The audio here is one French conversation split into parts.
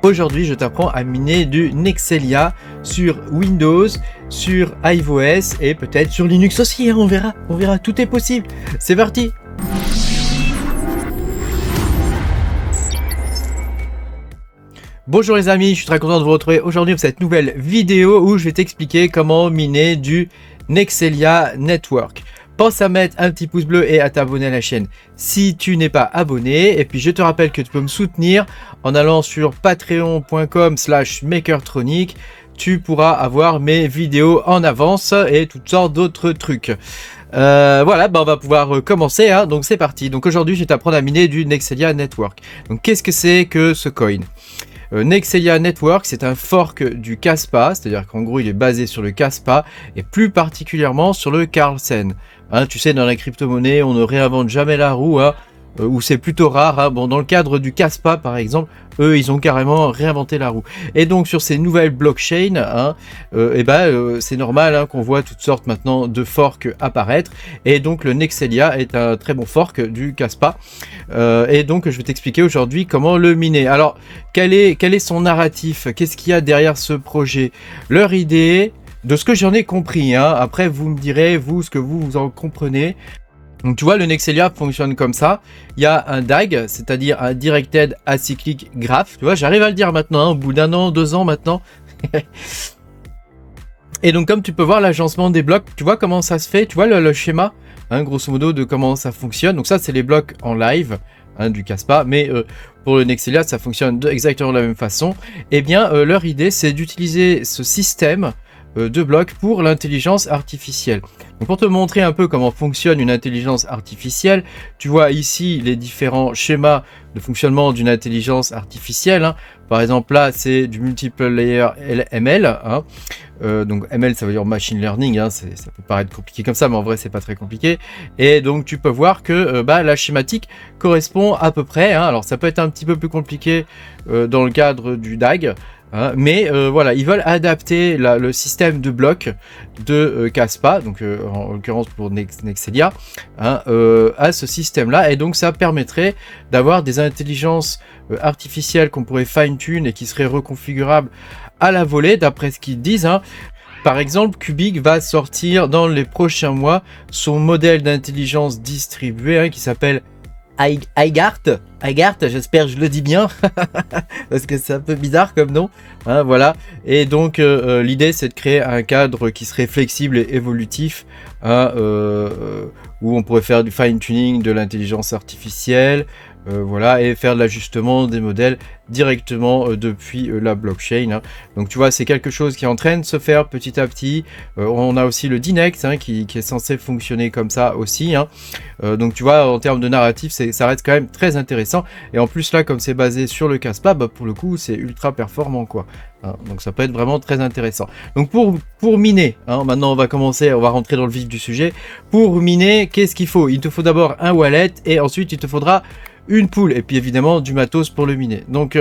Aujourd'hui, je t'apprends à miner du Nexelia sur Windows, sur iOS et peut-être sur Linux aussi, hein, on verra, tout est possible. C'est parti! Bonjour les amis, je suis très content de vous retrouver aujourd'hui pour cette nouvelle vidéo où je vais t'expliquer comment miner du Nexelia Network. Pense à mettre un petit pouce bleu et à t'abonner à la chaîne si tu n'es pas abonné. Et puis je te rappelle que tu peux me soutenir en allant sur patreon.com/makertronic. Tu pourras avoir mes vidéos en avance et toutes sortes d'autres trucs. Voilà, on va pouvoir commencer, hein, donc c'est parti. Donc aujourd'hui je vais t'apprendre à miner du Nexelia Network. Donc qu'est-ce que c'est que ce coin? Nexelia Network, c'est un fork du Kaspa, c'est-à-dire qu'en gros il est basé sur le Kaspa et plus particulièrement sur le Carlsen. Hein, tu sais, dans la crypto-monnaie, on ne réinvente jamais la roue, hein, ou c'est plutôt rare. Hein. Bon, dans le cadre du Kaspa, par exemple, eux, ils ont carrément réinventé la roue. Et donc, sur ces nouvelles blockchains, hein, c'est normal hein, qu'on voit toutes sortes maintenant de forks apparaître. Et donc, le Nexelia est un très bon fork du Kaspa. Et donc, je vais t'expliquer aujourd'hui comment le miner. Alors, quel est son narratif? Qu'est-ce qu'il y a derrière ce projet? Leur idée, de ce que j'en ai compris, hein, après vous me direz, vous, ce que vous en comprenez. Donc tu vois, le Nexelia fonctionne comme ça. Il y a un DAG, c'est-à-dire un Directed Acyclic Graph. Tu vois, j'arrive à le dire maintenant, hein, au bout d'un an, 2 ans maintenant. Et donc comme tu peux voir l'agencement des blocs, tu vois comment ça se fait, tu vois le schéma, hein, grosso modo, de comment ça fonctionne. Donc ça, c'est les blocs en live hein, du Kaspa, mais pour le Nexelia, ça fonctionne exactement de la même façon. Eh bien, leur idée, c'est d'utiliser ce système de blocs pour l'intelligence artificielle. Donc pour te montrer un peu comment fonctionne une intelligence artificielle, tu vois ici les différents schémas de fonctionnement d'une intelligence artificielle. Hein. Par exemple là c'est du multiple layer ML. Hein. Donc ML ça veut dire machine learning. Hein. Ça peut paraître compliqué comme ça, mais en vrai c'est pas très compliqué. Et donc tu peux voir que la schématique correspond à peu près. Hein. Alors ça peut être un petit peu plus compliqué dans le cadre du DAG. Hein, mais voilà, ils veulent adapter le système de blocs de Kaspa, donc en l'occurrence pour Nexelia, hein, à ce système-là, et donc ça permettrait d'avoir des intelligences artificielles qu'on pourrait fine-tune et qui seraient reconfigurables à la volée, d'après ce qu'ils disent. Hein. Par exemple, Cubic va sortir dans les prochains mois son modèle d'intelligence distribuée hein, qui s'appelle iGart, j'espère que je le dis bien, parce que c'est un peu bizarre comme nom, hein, voilà. Et donc l'idée c'est de créer un cadre qui serait flexible et évolutif, hein, où on pourrait faire du fine-tuning de l'intelligence artificielle, voilà, et faire de l'ajustement des modèles directement depuis la blockchain. Hein. Donc tu vois, c'est quelque chose qui est en train de se faire petit à petit. On a aussi le Dinex hein, qui est censé fonctionner comme ça aussi. Hein. Donc tu vois, en termes de narratif, ça reste quand même très intéressant. Et en plus là, comme c'est basé sur le Kaspa, pour le coup, c'est ultra performant quoi. Hein. Donc ça peut être vraiment très intéressant. Donc pour miner, hein, maintenant on va rentrer dans le vif du sujet. Pour miner, qu'est-ce qu'il faut? Il te faut d'abord un wallet et ensuite il te faudra une pool et puis évidemment du matos pour le miner. Donc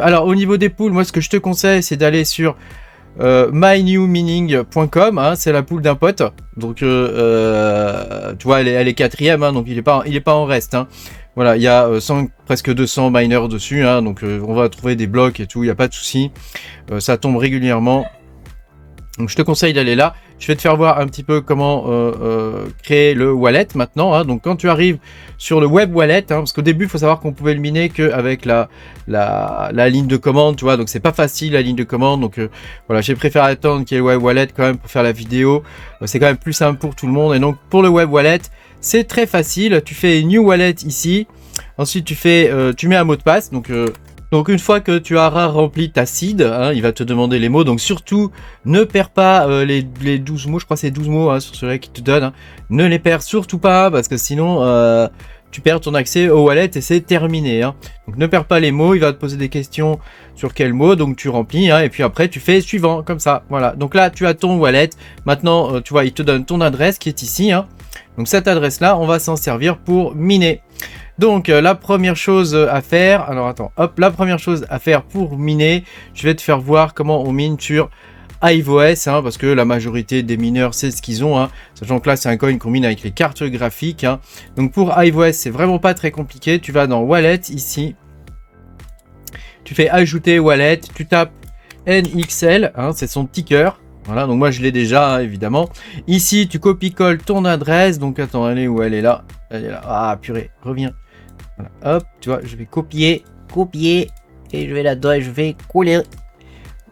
alors au niveau des pools, moi ce que je te conseille c'est d'aller sur mynewmining.com, hein, c'est la pool d'un pote. Donc tu vois elle est quatrième, hein, donc il est pas en reste. Hein. Voilà, il y a presque 200 miners dessus, hein, donc on va trouver des blocs et tout, il n'y a pas de souci. Ça tombe régulièrement. Donc je te conseille d'aller là. Je vais te faire voir un petit peu comment créer le wallet maintenant. Hein. Donc quand tu arrives sur le web wallet, hein, parce qu'au début il faut savoir qu'on pouvait le miner qu'avec la ligne de commande, tu vois. Donc c'est pas facile la ligne de commande. Donc voilà, j'ai préféré attendre qu'il y ait le web wallet quand même pour faire la vidéo. C'est quand même plus simple pour tout le monde. Et donc pour le web wallet, c'est très facile. Tu fais new wallet ici. Ensuite tu mets un mot de passe. Donc une fois que tu auras rempli ta seed, hein, il va te demander les mots. Donc surtout, ne perds pas les 12 mots. Je crois que c'est 12 mots hein, sur celui-là qui te donne. Hein. Ne les perds surtout pas parce que sinon, tu perds ton accès au wallet et c'est terminé. Hein. Donc ne perds pas les mots. Il va te poser des questions sur quel mot. Donc tu remplis hein, et puis après tu fais suivant comme ça. Voilà. Donc là, tu as ton wallet. Maintenant, tu vois, il te donne ton adresse qui est ici. Hein. Donc cette adresse-là, on va s'en servir pour miner. Donc la première chose à faire, alors attends, hop, la première chose à faire pour miner, je vais te faire voir comment on mine sur iOS, hein, parce que la majorité des mineurs c'est ce qu'ils ont, hein, sachant que là c'est un coin qu'on mine avec les cartes graphiques. Hein. Donc pour iOS c'est vraiment pas très compliqué, tu vas dans Wallet ici, tu fais ajouter wallet, tu tapes NXL, hein, c'est son petit cœur. Voilà, donc moi je l'ai déjà, hein, évidemment. Ici, tu copies-colles ton adresse. Donc attends, elle est où? Elle est là. Elle est là. Ah purée, reviens. Voilà, hop, tu vois, je vais copier, et je vais là-dedans et je vais coller.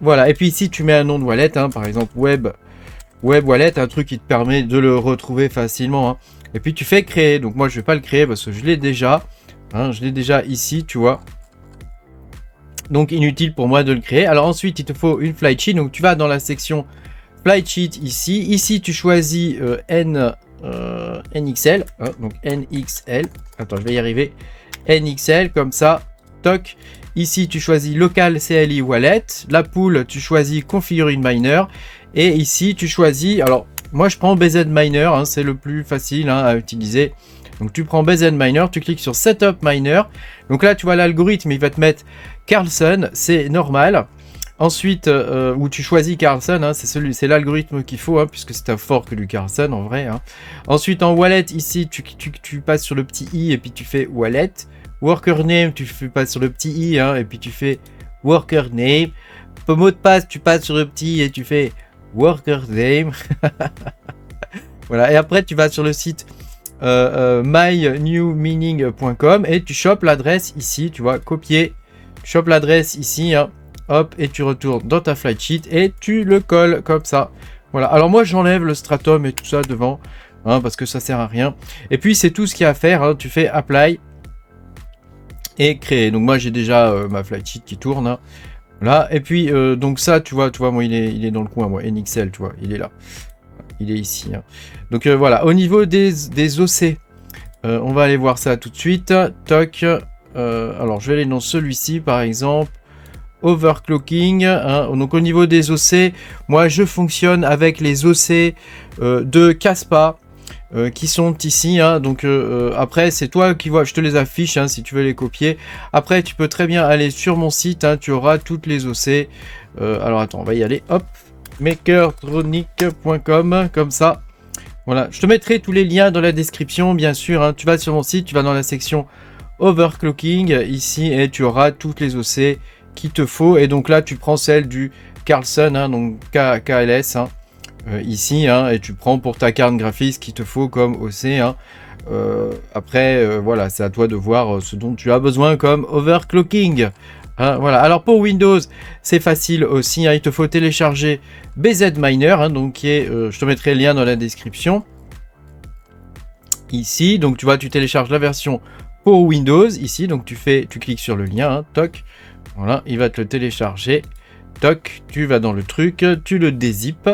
Voilà, et puis ici tu mets un nom de wallet, hein, par exemple web wallet, un truc qui te permet de le retrouver facilement. Hein. Et puis tu fais créer. Donc moi je vais pas le créer parce que je l'ai déjà. Hein, je l'ai déjà ici, tu vois. Donc inutile pour moi de le créer. Alors ensuite il te faut une flight sheet. Donc tu vas dans la section flight sheet ici. Ici tu choisis NXL. Hein, donc NXL. Attends, je vais y arriver. NXL comme ça. Toc. Ici tu choisis local CLI wallet. La pool tu choisis configure une miner. Et ici tu choisis. Alors moi je prends BZ miner. Hein, c'est le plus facile hein, à utiliser. Donc tu prends BZ miner. Tu cliques sur setup miner. Donc là tu vois l'algorithme. Il va te mettre Carlson. C'est normal. Ensuite, où tu choisis Carlson, hein, c'est l'algorithme qu'il faut, hein, puisque c'est un fork du Carlson en vrai. Hein. Ensuite, en wallet, ici, tu passes sur le petit i et puis tu fais wallet. Worker name, tu passes sur le petit i hein, et puis tu fais worker name. Pour mot de passe, tu passes sur le petit i et tu fais worker name. Voilà, et après, tu vas sur le site mynewmeaning.com et tu chopes l'adresse ici, tu vois, copier. Tu chopes l'adresse ici, hein. Hop, et tu retournes dans ta flight sheet et tu le colles comme ça. Voilà, alors moi j'enlève le stratum et tout ça devant, hein, parce que ça sert à rien. Et puis c'est tout ce qu'il y a à faire, hein. Tu fais apply et créer. Donc moi j'ai déjà ma flight sheet qui tourne. Hein. Là, et puis donc ça, tu vois, moi il est dans le coin, moi, NXL, tu vois, il est là. Il est ici. Hein. Donc voilà, au niveau des OC, on va aller voir ça tout de suite. Toc. Alors je vais aller dans celui-ci par exemple. Overclocking, hein. Donc au niveau des OC, moi je fonctionne avec les OC de Caspa qui sont ici, hein. Donc après c'est toi qui vois, je te les affiche hein, si tu veux les copier. Après tu peux très bien aller sur mon site, hein, tu auras toutes les OC. Alors attends, on va y aller, hop, makertronic.com, comme ça. Voilà, je te mettrai tous les liens dans la description, bien sûr. Hein. Tu vas sur mon site, tu vas dans la section Overclocking ici et tu auras toutes les OC qu'il te faut. Et donc là, tu prends celle du Carlson, hein, donc KLS, hein, ici, hein, et tu prends pour ta carte graphique ce qu'il te faut comme OC. Hein. Après, voilà, c'est à toi de voir ce dont tu as besoin comme overclocking. Hein, voilà. Alors pour Windows, c'est facile aussi. Hein, il te faut télécharger BZ Miner, hein, donc qui est, je te mettrai le lien dans la description. Ici, donc tu vois, tu télécharges la version pour Windows ici, donc tu cliques sur le lien, hein, toc. Voilà, il va te le télécharger. Toc, tu vas dans le truc, tu le dézippes.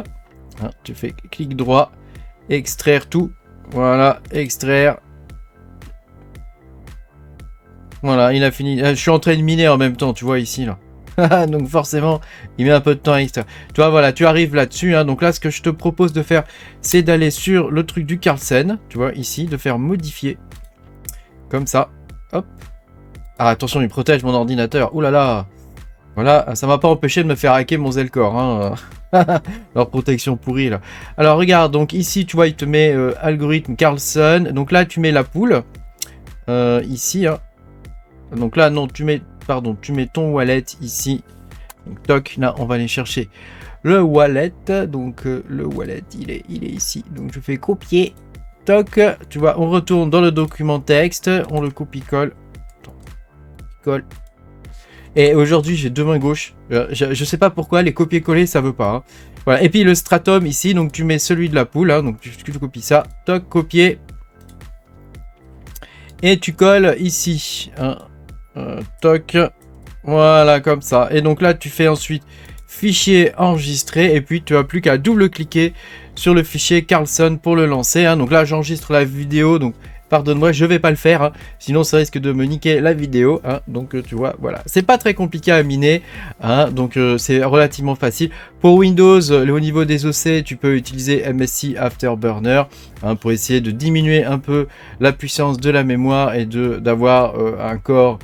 Hein, tu fais clic droit, extraire tout. Voilà, extraire. Voilà, il a fini. Je suis en train de miner en même temps, tu vois ici là. Donc forcément, il met un peu de temps à extraire. Tu vois, voilà, tu arrives là-dessus. Hein, donc là, ce que je te propose de faire, c'est d'aller sur le truc du Carlson. Tu vois ici, de faire modifier. Comme ça. Hop. Ah, attention, il protège mon ordinateur. Ouh là là. Voilà, ça m'a pas empêché de me faire hacker mon Zelcore. Hein. Leur protection pourrie, là. Alors, regarde, donc ici, tu vois, il te met algorithme Carlson. Donc là, tu mets la poule. Ici, hein. Donc là, non, tu mets ton wallet ici. Donc, toc, là, on va aller chercher le wallet. Donc, le wallet, il est ici. Donc, je fais copier. Toc, tu vois, on retourne dans le document texte. On le copie-colle. Colle. Et aujourd'hui j'ai deux mains gauches, je sais pas pourquoi les copier-coller ça veut pas. Hein. Voilà. Et puis le stratum ici, donc tu mets celui de la poule, hein, donc tu copies ça, toc, copier. Et tu colles ici, hein, toc, voilà comme ça. Et donc là tu fais ensuite fichier enregistré et puis tu as plus qu'à double-cliquer sur le fichier Carlson pour le lancer. Hein. Donc là j'enregistre la vidéo, donc pardonne-moi, je vais pas le faire, hein, sinon ça risque de me niquer la vidéo. Hein, donc tu vois, voilà, c'est pas très compliqué à miner, hein, donc c'est relativement facile. Pour Windows, au niveau des OC, tu peux utiliser MSI Afterburner hein, pour essayer de diminuer un peu la puissance de la mémoire et d'avoir un corps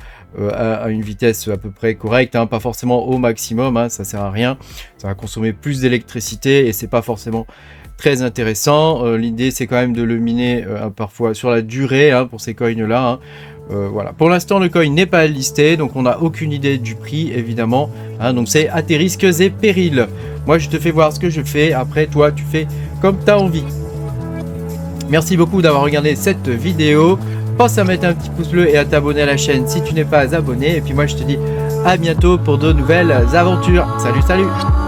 à une vitesse à peu près correcte, hein, pas forcément au maximum, hein, ça sert à rien, ça va consommer plus d'électricité et c'est pas forcément très intéressant. L'idée c'est quand même de le miner parfois sur la durée hein, pour ces coins là. Hein. Voilà. Pour l'instant, le coin n'est pas listé, donc on n'a aucune idée du prix, évidemment. Hein, donc c'est à tes risques et périls. Moi, je te fais voir ce que je fais. Après, toi, tu fais comme tu as envie. Merci beaucoup d'avoir regardé cette vidéo. Pense à mettre un petit pouce bleu et à t'abonner à la chaîne si tu n'es pas abonné. Et puis moi, je te dis à bientôt pour de nouvelles aventures. Salut, salut!